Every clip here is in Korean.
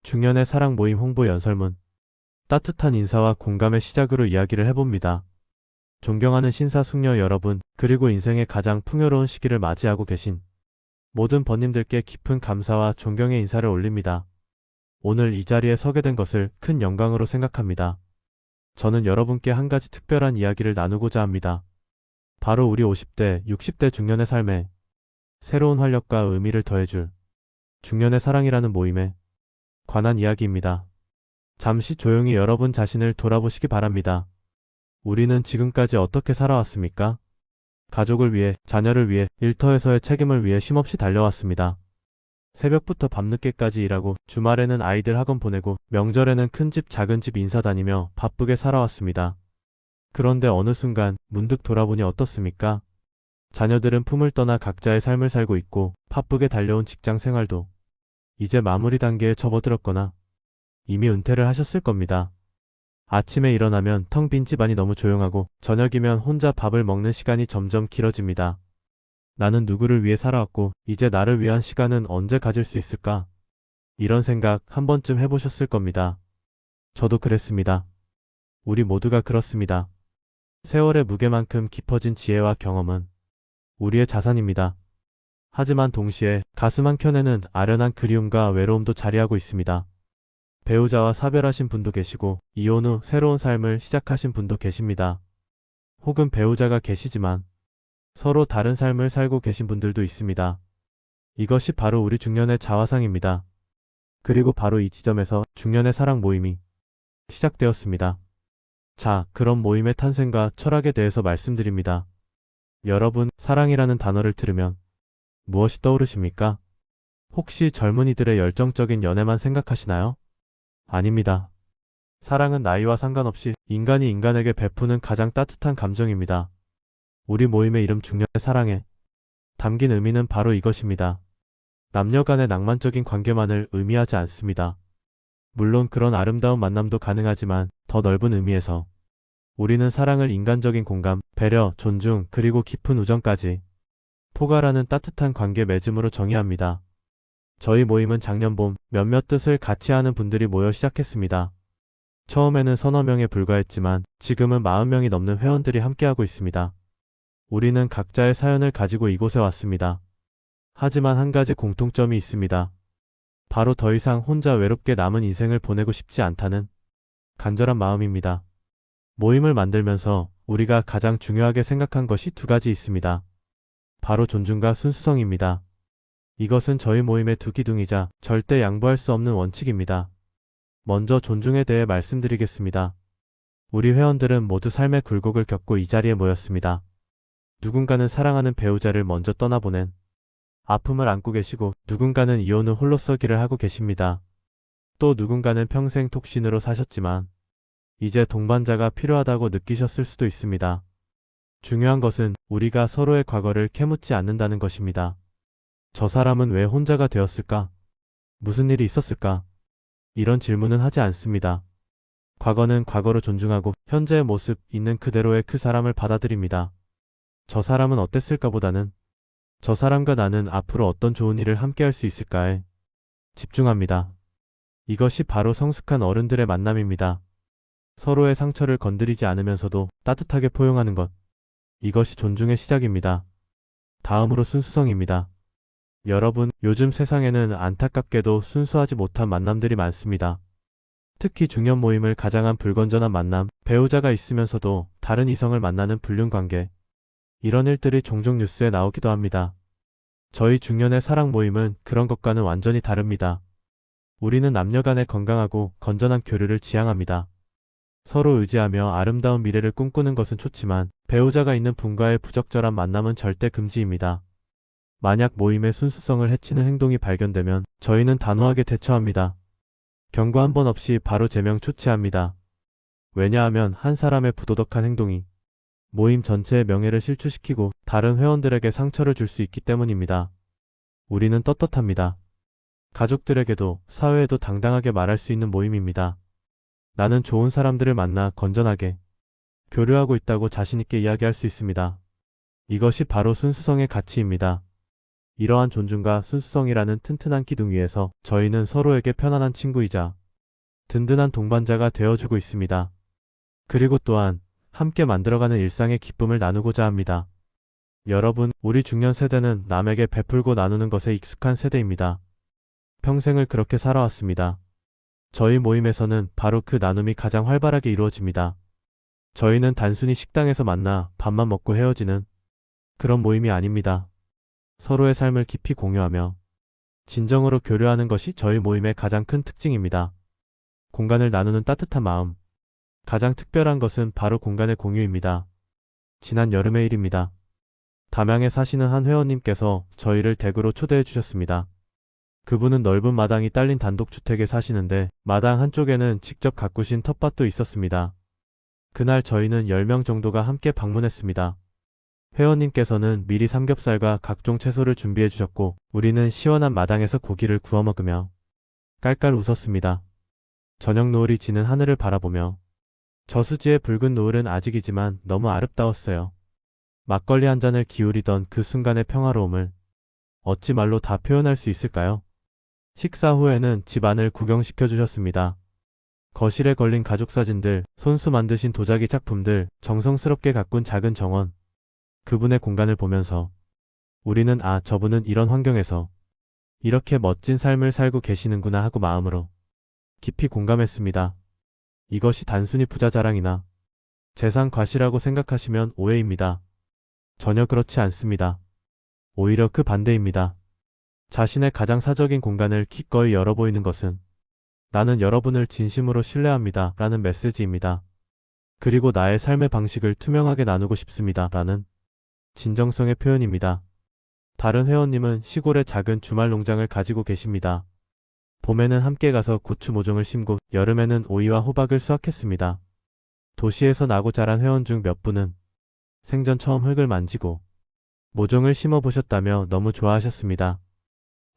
중년의 사랑 모임 홍보 연설문. 따뜻한 인사와 공감의 시작으로 이야기를 해봅니다. 존경하는 신사숙녀 여러분, 그리고 인생의 가장 풍요로운 시기를 맞이하고 계신 모든 번님들께 깊은 감사와 존경의 인사를 올립니다. 오늘 이 자리에 서게 된 것을 큰 영광으로 생각합니다. 저는 여러분께 한 가지 특별한 이야기를 나누고자 합니다. 바로 우리 50대, 60대 중년의 삶에 새로운 활력과 의미를 더해줄 중년의 사랑이라는 모임에 관한 이야기입니다. 잠시 조용히 여러분 자신을 돌아보시기 바랍니다. 우리는 지금까지 어떻게 살아왔습니까? 가족을 위해, 자녀를 위해, 일터에서의 책임을 위해 쉼없이 달려왔습니다. 새벽부터 밤늦게까지 일하고, 주말에는 아이들 학원 보내고, 명절에는 큰 집 작은 집 인사 다니며 바쁘게 살아왔습니다. 그런데 어느 순간 문득 돌아보니 어떻습니까? 자녀들은 품을 떠나 각자의 삶을 살고 있고, 바쁘게 달려온 직장 생활도 이제 마무리 단계에 접어들었거나 이미 은퇴를 하셨을 겁니다. 아침에 일어나면 텅 빈 집안이 너무 조용하고 저녁이면 혼자 밥을 먹는 시간이 점점 길어집니다. 나는 누구를 위해 살아왔고 이제 나를 위한 시간은 언제 가질 수 있을까? 이런 생각 한 번쯤 해보셨을 겁니다. 저도 그랬습니다. 우리 모두가 그렇습니다. 세월의 무게만큼 깊어진 지혜와 경험은 우리의 자산입니다. 하지만 동시에 가슴 한켠에는 아련한 그리움과 외로움도 자리하고 있습니다. 배우자와 사별하신 분도 계시고 이혼 후 새로운 삶을 시작하신 분도 계십니다. 혹은 배우자가 계시지만 서로 다른 삶을 살고 계신 분들도 있습니다. 이것이 바로 우리 중년의 자화상입니다. 그리고 바로 이 지점에서 중년의 사랑 모임이 시작되었습니다. 자, 그럼 모임의 탄생과 철학에 대해서 말씀드립니다. 여러분, 사랑이라는 단어를 들으면 무엇이 떠오르십니까? 혹시 젊은이들의 열정적인 연애만 생각하시나요? 아닙니다. 사랑은 나이와 상관없이 인간이 인간에게 베푸는 가장 따뜻한 감정입니다. 우리 모임의 이름 중년의 사랑에 담긴 의미는 바로 이것입니다. 남녀 간의 낭만적인 관계만을 의미하지 않습니다. 물론 그런 아름다운 만남도 가능하지만 더 넓은 의미에서 우리는 사랑을 인간적인 공감, 배려, 존중, 그리고 깊은 우정까지 포괄하는 따뜻한 관계 맺음으로 정의합니다. 저희 모임은 작년 봄 몇몇 뜻을 같이 하는 분들이 모여 시작했습니다. 처음에는 서너 명에 불과했지만 지금은 40명이 넘는 회원들이 함께하고 있습니다. 우리는 각자의 사연을 가지고 이곳에 왔습니다. 하지만 한 가지 공통점이 있습니다. 바로 더 이상 혼자 외롭게 남은 인생을 보내고 싶지 않다는 간절한 마음입니다. 모임을 만들면서 우리가 가장 중요하게 생각한 것이 두 가지 있습니다. 바로 존중과 순수성입니다. 이것은 저희 모임의 두 기둥이자 절대 양보할 수 없는 원칙입니다. 먼저 존중에 대해 말씀드리겠습니다. 우리 회원들은 모두 삶의 굴곡을 겪고 이 자리에 모였습니다. 누군가는 사랑하는 배우자를 먼저 떠나보낸 아픔을 안고 계시고 누군가는 이혼 후 홀로서 길을 하고 계십니다. 또 누군가는 평생 독신으로 사셨지만 이제 동반자가 필요하다고 느끼셨을 수도 있습니다. 중요한 것은 우리가 서로의 과거를 캐묻지 않는다는 것입니다. 저 사람은 왜 혼자가 되었을까? 무슨 일이 있었을까? 이런 질문은 하지 않습니다. 과거는 과거로 존중하고 현재의 모습 있는 그대로의 그 사람을 받아들입니다. 저 사람은 어땠을까 보다는 저 사람과 나는 앞으로 어떤 좋은 일을 함께할 수 있을까에 집중합니다. 이것이 바로 성숙한 어른들의 만남입니다. 서로의 상처를 건드리지 않으면서도 따뜻하게 포용하는 것. 이것이 존중의 시작입니다. 다음으로 순수성입니다. 여러분, 요즘 세상에는 안타깝게도 순수하지 못한 만남들이 많습니다. 특히 중년 모임을 가장한 불건전한 만남, 배우자가 있으면서도 다른 이성을 만나는 불륜관계. 이런 일들이 종종 뉴스에 나오기도 합니다. 저희 중년의 사랑 모임은 그런 것과는 완전히 다릅니다. 우리는 남녀 간의 건강하고 건전한 교류를 지향합니다. 서로 의지하며 아름다운 미래를 꿈꾸는 것은 좋지만 배우자가 있는 분과의 부적절한 만남은 절대 금지입니다. 만약 모임의 순수성을 해치는 행동이 발견되면 저희는 단호하게 대처합니다. 경고 한 번 없이 바로 제명 조치합니다. 왜냐하면 한 사람의 부도덕한 행동이 모임 전체의 명예를 실추시키고 다른 회원들에게 상처를 줄 수 있기 때문입니다. 우리는 떳떳합니다. 가족들에게도 사회에도 당당하게 말할 수 있는 모임입니다. 나는 좋은 사람들을 만나 건전하게 교류하고 있다고 자신있게 이야기할 수 있습니다. 이것이 바로 순수성의 가치입니다. 이러한 존중과 순수성이라는 튼튼한 기둥 위에서 저희는 서로에게 편안한 친구이자 든든한 동반자가 되어주고 있습니다. 그리고 또한 함께 만들어가는 일상의 기쁨을 나누고자 합니다. 여러분, 우리 중년 세대는 남에게 베풀고 나누는 것에 익숙한 세대입니다. 평생을 그렇게 살아왔습니다. 저희 모임에서는 바로 그 나눔이 가장 활발하게 이루어집니다. 저희는 단순히 식당에서 만나 밥만 먹고 헤어지는 그런 모임이 아닙니다. 서로의 삶을 깊이 공유하며 진정으로 교류하는 것이 저희 모임의 가장 큰 특징입니다. 공간을 나누는 따뜻한 마음. 가장 특별한 것은 바로 공간의 공유입니다. 지난 여름의 일입니다. 담양에 사시는 한 회원님께서 저희를 댁으로 초대해 주셨습니다. 그분은 넓은 마당이 딸린 단독주택에 사시는데 마당 한쪽에는 직접 가꾸신 텃밭도 있었습니다. 그날 저희는 10명 정도가 함께 방문했습니다. 회원님께서는 미리 삼겹살과 각종 채소를 준비해 주셨고 우리는 시원한 마당에서 고기를 구워 먹으며 깔깔 웃었습니다. 저녁 노을이 지는 하늘을 바라보며 저수지의 붉은 노을은 아직이지만 너무 아름다웠어요. 막걸리 한 잔을 기울이던 그 순간의 평화로움을 어찌 말로 다 표현할 수 있을까요? 식사 후에는 집안을 구경시켜 주셨습니다. 거실에 걸린 가족 사진들, 손수 만드신 도자기 작품들, 정성스럽게 가꾼 작은 정원. 그분의 공간을 보면서 우리는 저분은 이런 환경에서 이렇게 멋진 삶을 살고 계시는구나 하고 마음으로 깊이 공감했습니다. 이것이 단순히 부자 자랑이나 재산 과시라고 생각하시면 오해입니다. 전혀 그렇지 않습니다. 오히려 그 반대입니다. 자신의 가장 사적인 공간을 기꺼이 열어 보이는 것은 나는 여러분을 진심으로 신뢰합니다 라는 메시지입니다. 그리고 나의 삶의 방식을 투명하게 나누고 싶습니다 라는 진정성의 표현입니다. 다른 회원님은 시골의 작은 주말 농장을 가지고 계십니다. 봄에는 함께 가서 고추 모종을 심고 여름에는 오이와 호박을 수확했습니다. 도시에서 나고 자란 회원 중 몇 분은 생전 처음 흙을 만지고 모종을 심어보셨다며 너무 좋아하셨습니다.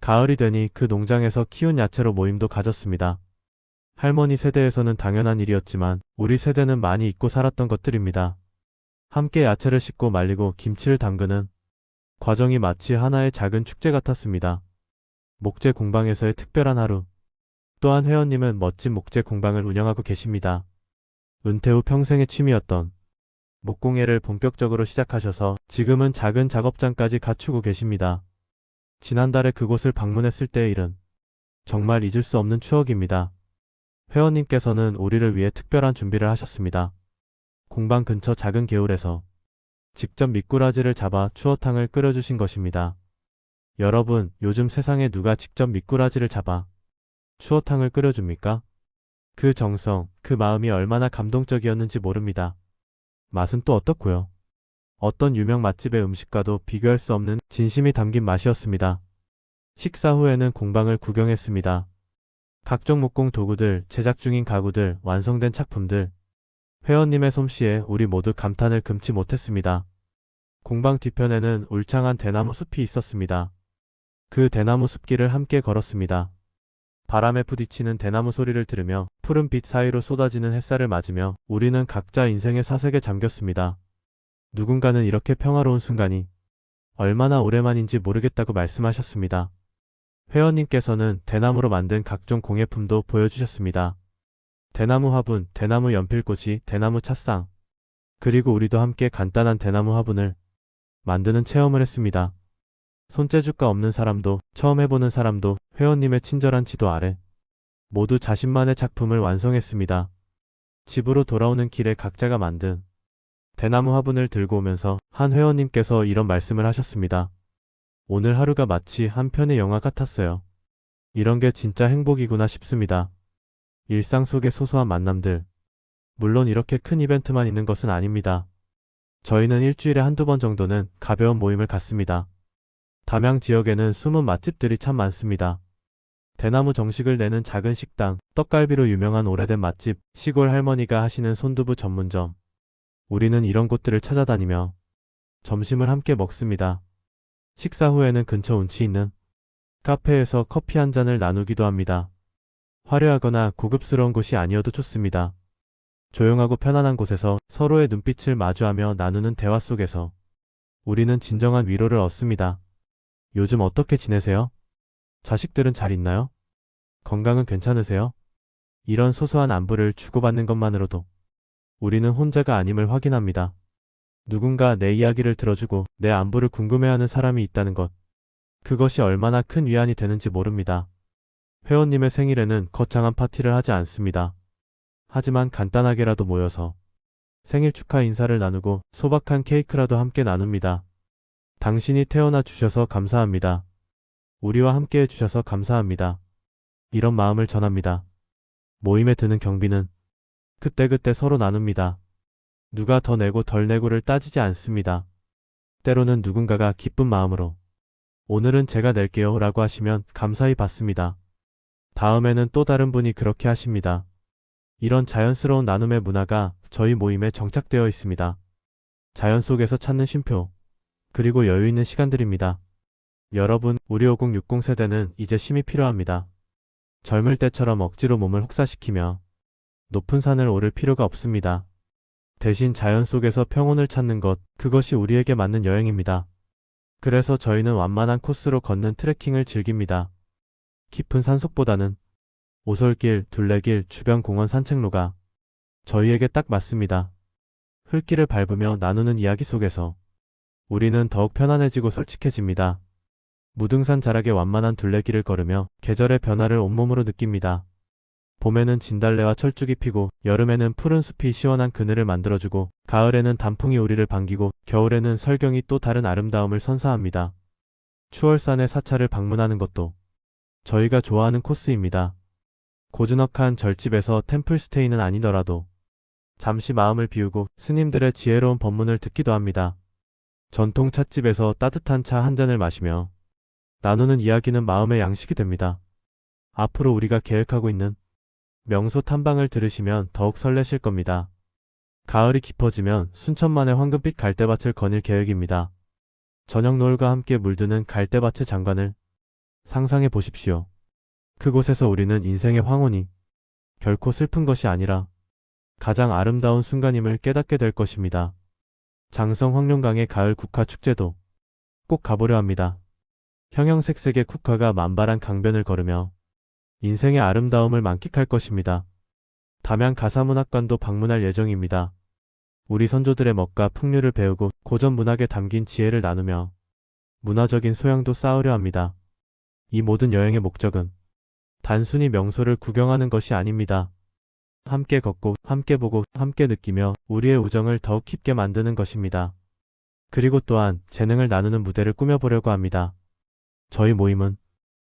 가을이 되니 그 농장에서 키운 야채로 모임도 가졌습니다. 할머니 세대에서는 당연한 일이었지만 우리 세대는 많이 잊고 살았던 것들입니다. 함께 야채를 씻고 말리고 김치를 담그는 과정이 마치 하나의 작은 축제 같았습니다. 목재 공방에서의 특별한 하루. 또한 회원님은 멋진 목재 공방을 운영하고 계십니다. 은퇴 후 평생의 취미였던 목공예를 본격적으로 시작하셔서 지금은 작은 작업장까지 갖추고 계십니다. 지난달에 그곳을 방문했을 때의 일은 정말 잊을 수 없는 추억입니다. 회원님께서는 우리를 위해 특별한 준비를 하셨습니다. 공방 근처 작은 개울에서 직접 미꾸라지를 잡아 추어탕을 끓여주신 것입니다. 여러분, 요즘 세상에 누가 직접 미꾸라지를 잡아 추어탕을 끓여줍니까? 그 정성, 그 마음이 얼마나 감동적이었는지 모릅니다. 맛은 또 어떻고요? 어떤 유명 맛집의 음식과도 비교할 수 없는 진심이 담긴 맛이었습니다. 식사 후에는 공방을 구경했습니다. 각종 목공 도구들, 제작 중인 가구들, 완성된 작품들. 회원님의 솜씨에 우리 모두 감탄을 금치 못했습니다. 공방 뒤편에는 울창한 대나무 숲이 있었습니다. 그 대나무 숲길을 함께 걸었습니다. 바람에 부딪히는 대나무 소리를 들으며 푸른 빛 사이로 쏟아지는 햇살을 맞으며 우리는 각자 인생의 사색에 잠겼습니다. 누군가는 이렇게 평화로운 순간이 얼마나 오랜만인지 모르겠다고 말씀하셨습니다. 회원님께서는 대나무로 만든 각종 공예품도 보여주셨습니다. 대나무 화분, 대나무 연필꽂이, 대나무 찻상. 그리고 우리도 함께 간단한 대나무 화분을 만드는 체험을 했습니다. 손재주가 없는 사람도 처음 해보는 사람도 회원님의 친절한 지도 아래 모두 자신만의 작품을 완성했습니다. 집으로 돌아오는 길에 각자가 만든 대나무 화분을 들고 오면서 한 회원님께서 이런 말씀을 하셨습니다. 오늘 하루가 마치 한 편의 영화 같았어요. 이런 게 진짜 행복이구나 싶습니다. 일상 속의 소소한 만남들. 물론 이렇게 큰 이벤트만 있는 것은 아닙니다. 저희는 일주일에 한두 번 정도는 가벼운 모임을 갖습니다. 담양 지역에는 숨은 맛집들이 참 많습니다. 대나무 정식을 내는 작은 식당, 떡갈비로 유명한 오래된 맛집, 시골 할머니가 하시는 손두부 전문점. 우리는 이런 곳들을 찾아다니며 점심을 함께 먹습니다. 식사 후에는 근처 운치 있는 카페에서 커피 한 잔을 나누기도 합니다. 화려하거나 고급스러운 곳이 아니어도 좋습니다. 조용하고 편안한 곳에서 서로의 눈빛을 마주하며 나누는 대화 속에서 우리는 진정한 위로를 얻습니다. 요즘 어떻게 지내세요? 자식들은 잘 있나요? 건강은 괜찮으세요? 이런 소소한 안부를 주고받는 것만으로도 우리는 혼자가 아님을 확인합니다. 누군가 내 이야기를 들어주고 내 안부를 궁금해하는 사람이 있다는 것. 그것이 얼마나 큰 위안이 되는지 모릅니다. 회원님의 생일에는 거창한 파티를 하지 않습니다. 하지만 간단하게라도 모여서 생일 축하 인사를 나누고 소박한 케이크라도 함께 나눕니다. 당신이 태어나 주셔서 감사합니다. 우리와 함께 해주셔서 감사합니다. 이런 마음을 전합니다. 모임에 드는 경비는 그때그때 서로 나눕니다. 누가 더 내고 덜 내고를 따지지 않습니다. 때로는 누군가가 기쁜 마음으로 오늘은 제가 낼게요 라고 하시면 감사히 받습니다. 다음에는 또 다른 분이 그렇게 하십니다. 이런 자연스러운 나눔의 문화가 저희 모임에 정착되어 있습니다. 자연 속에서 찾는 쉼표, 그리고 여유 있는 시간들입니다. 여러분, 우리 5060 세대는 이제 쉼이 필요합니다. 젊을 때처럼 억지로 몸을 혹사시키며 높은 산을 오를 필요가 없습니다. 대신 자연 속에서 평온을 찾는 것, 그것이 우리에게 맞는 여행입니다. 그래서 저희는 완만한 코스로 걷는 트레킹을 즐깁니다. 깊은 산속보다는 오솔길, 둘레길, 주변 공원 산책로가 저희에게 딱 맞습니다. 흙길을 밟으며 나누는 이야기 속에서 우리는 더욱 편안해지고 솔직해집니다. 무등산 자락의 완만한 둘레길을 걸으며 계절의 변화를 온몸으로 느낍니다. 봄에는 진달래와 철쭉이 피고 여름에는 푸른 숲이 시원한 그늘을 만들어주고 가을에는 단풍이 우리를 반기고 겨울에는 설경이 또 다른 아름다움을 선사합니다. 추월산의 사찰을 방문하는 것도 저희가 좋아하는 코스입니다. 고즈넉한 절집에서 템플스테이는 아니더라도 잠시 마음을 비우고 스님들의 지혜로운 법문을 듣기도 합니다. 전통 찻집에서 따뜻한 차 한 잔을 마시며 나누는 이야기는 마음의 양식이 됩니다. 앞으로 우리가 계획하고 있는 명소 탐방을 들으시면 더욱 설레실 겁니다. 가을이 깊어지면 순천만의 황금빛 갈대밭을 거닐 계획입니다. 저녁 노을과 함께 물드는 갈대밭의 장관을 상상해 보십시오. 그곳에서 우리는 인생의 황혼이 결코 슬픈 것이 아니라 가장 아름다운 순간임을 깨닫게 될 것입니다. 장성 황룡강의 가을 국화 축제도 꼭 가보려 합니다. 형형색색의 국화가 만발한 강변을 걸으며 인생의 아름다움을 만끽할 것입니다. 담양 가사문학관도 방문할 예정입니다. 우리 선조들의 멋과 풍류를 배우고 고전 문학에 담긴 지혜를 나누며 문화적인 소양도 쌓으려 합니다. 이 모든 여행의 목적은 단순히 명소를 구경하는 것이 아닙니다. 함께 걷고 함께 보고 함께 느끼며 우리의 우정을 더욱 깊게 만드는 것입니다. 그리고 또한 재능을 나누는 무대를 꾸며보려고 합니다. 저희 모임은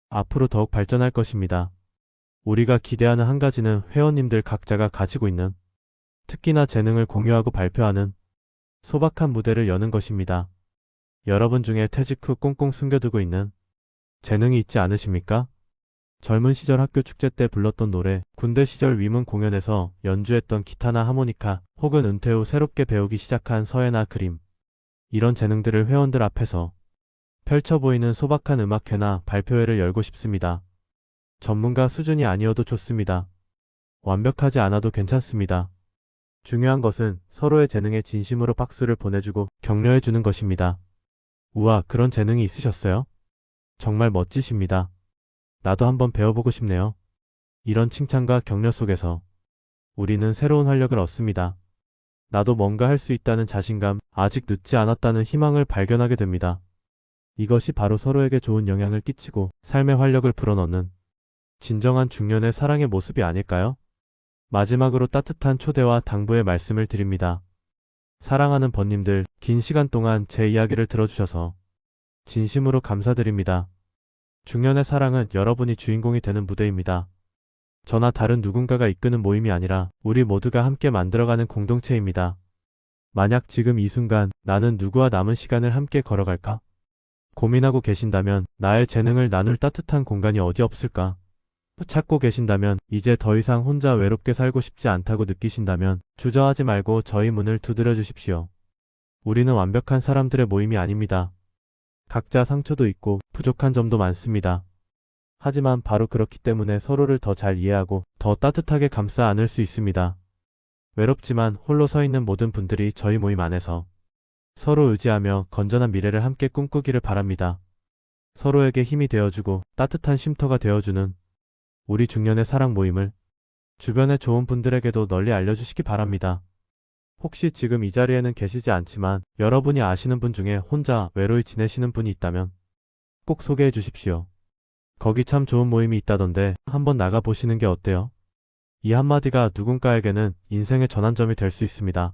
앞으로 더욱 발전할 것입니다. 우리가 기대하는 한 가지는 회원님들 각자가 가지고 있는 특기나 재능을 공유하고 발표하는 소박한 무대를 여는 것입니다. 여러분 중에 퇴직 후 꽁꽁 숨겨두고 있는 재능이 있지 않으십니까? 젊은 시절 학교 축제 때 불렀던 노래, 군대 시절 위문 공연에서 연주했던 기타나 하모니카, 혹은 은퇴 후 새롭게 배우기 시작한 서예나 그림. 이런 재능들을 회원들 앞에서 펼쳐 보이는 소박한 음악회나 발표회를 열고 싶습니다. 전문가 수준이 아니어도 좋습니다. 완벽하지 않아도 괜찮습니다. 중요한 것은 서로의 재능에 진심으로 박수를 보내주고 격려해주는 것입니다. 우와, 그런 재능이 있으셨어요? 정말 멋지십니다. 나도 한번 배워보고 싶네요. 이런 칭찬과 격려 속에서 우리는 새로운 활력을 얻습니다. 나도 뭔가 할 수 있다는 자신감, 아직 늦지 않았다는 희망을 발견하게 됩니다. 이것이 바로 서로에게 좋은 영향을 끼치고 삶의 활력을 불어넣는 진정한 중년의 사랑의 모습이 아닐까요? 마지막으로 따뜻한 초대와 당부의 말씀을 드립니다. 사랑하는 번님들, 긴 시간 동안 제 이야기를 들어주셔서 진심으로 감사드립니다. 중년의 사랑은 여러분이 주인공이 되는 무대입니다. 저나 다른 누군가가 이끄는 모임이 아니라 우리 모두가 함께 만들어가는 공동체입니다. 만약 지금 이 순간 나는 누구와 남은 시간을 함께 걸어갈까? 고민하고 계신다면 나의 재능을 나눌 따뜻한 공간이 어디 없을까? 찾고 계신다면 이제 더 이상 혼자 외롭게 살고 싶지 않다고 느끼신다면 주저하지 말고 저희 문을 두드려 주십시오. 우리는 완벽한 사람들의 모임이 아닙니다. 각자 상처도 있고 부족한 점도 많습니다. 하지만 바로 그렇기 때문에 서로를 더 잘 이해하고 더 따뜻하게 감싸 안을 수 있습니다. 외롭지만 홀로 서 있는 모든 분들이 저희 모임 안에서 서로 의지하며 건전한 미래를 함께 꿈꾸기를 바랍니다. 서로에게 힘이 되어주고 따뜻한 쉼터가 되어주는 우리 중년의 사랑 모임을 주변의 좋은 분들에게도 널리 알려주시기 바랍니다. 혹시 지금 이 자리에는 계시지 않지만 여러분이 아시는 분 중에 혼자 외로이 지내시는 분이 있다면 꼭 소개해 주십시오. 거기 참 좋은 모임이 있다던데 한번 나가보시는 게 어때요? 이 한마디가 누군가에게는 인생의 전환점이 될 수 있습니다.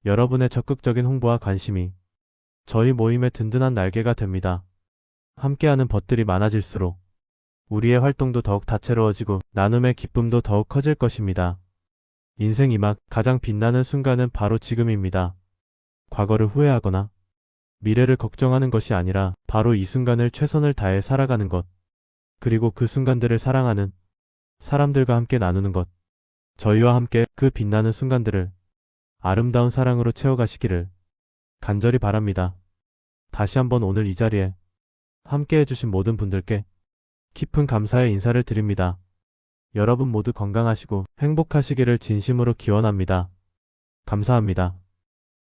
여러분의 적극적인 홍보와 관심이 저희 모임의 든든한 날개가 됩니다. 함께하는 벗들이 많아질수록 우리의 활동도 더욱 다채로워지고 나눔의 기쁨도 더욱 커질 것입니다. 인생 이막 가장 빛나는 순간은 바로 지금입니다. 과거를 후회하거나 미래를 걱정하는 것이 아니라 바로 이 순간을 최선을 다해 살아가는 것, 그리고 그 순간들을 사랑하는 사람들과 함께 나누는 것, 저희와 함께 그 빛나는 순간들을 아름다운 사랑으로 채워가시기를 간절히 바랍니다. 다시 한번 오늘 이 자리에 함께 해주신 모든 분들께 깊은 감사의 인사를 드립니다. 여러분 모두 건강하시고 행복하시기를 진심으로 기원합니다. 감사합니다.